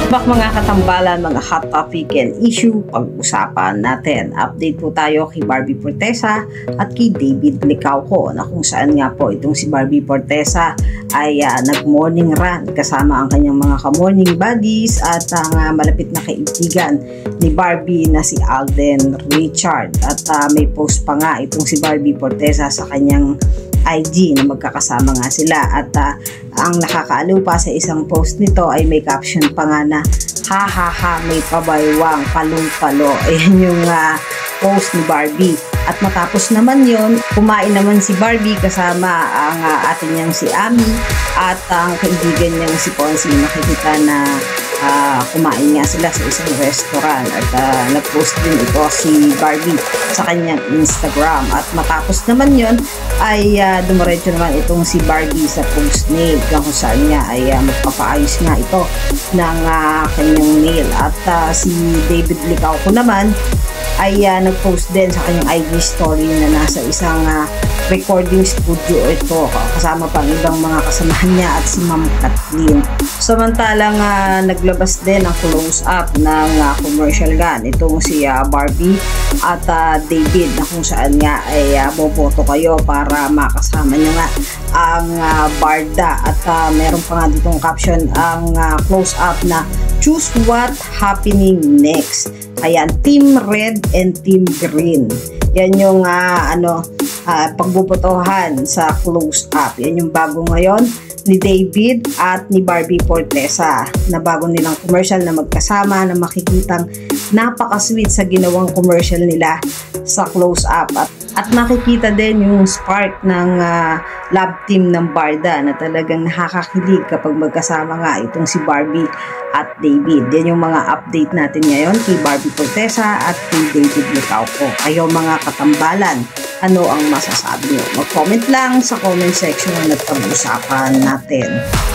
Bak mga katambalan, mga hot topic and issue, pag-usapan natin. Update po tayo kay Barbie Fortesa at kay David Licauco na kung saan nga po itong si Barbie Fortesa ay nag-morning run kasama ang kanyang mga ka-morning buddies at ang malapit na kaibigan ni Barbie na si Alden Richard. At may post pa nga itong si Barbie Fortesa sa kanyang IG na magkakasama nga sila at ang nakakaaliw pa sa isang post nito ay may caption pa nga na ha ha ha may pabaywang palong-palo. Ayan yung post ni Barbie. At matapos naman yon, kumain naman si Barbie kasama ang atin niyang si Ami at ang kaibigan niyang si Ponzi. Nakikita na kumain nga sila sa isang restaurant at nag-post din ito si Barbie sa kanyang Instagram. At matapos naman yon ay dumiretso naman itong si Barbie sa post nail kung saan niya ay magpapaayos nga ito ng kanyang nail. At si David Licauco naman ay nag-post din sa kanyang IG story na nasa isang recording studio ito kasama pa ang ibang mga kasamahan niya at si Ma'am Kathleen. Samantalang naglabas din ang close-up ng commercial gun itong si Barbie at David na kung saan nga ay boboto kayo para makasama nyo nga ang Barda at meron pa nga ditong caption ang close-up na choose what happening next. Ayan, Team Red and Team Green. Yan yung pagbubotohan sa close-up. Yan yung bago ngayon ni David at ni Barbie Fortesa na bago nilang commercial na magkasama na makikitang napaka-sweet sa ginawang commercial nila sa close-up. At makikita din yung spark ng love team ng Barda na talagang nakakakilig kapag magkasama nga itong si Barbie at David. Yan yung mga update natin ngayon kay Barbie Fortesa at kay David Licauco. Kayo mga katambalan, ano ang masasabi nyo? Mag-comment lang sa comment section at pag-usapan natin.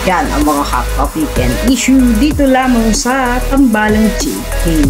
Yan ang mga hot topic and issue dito lamang sa Tambalang Chiki.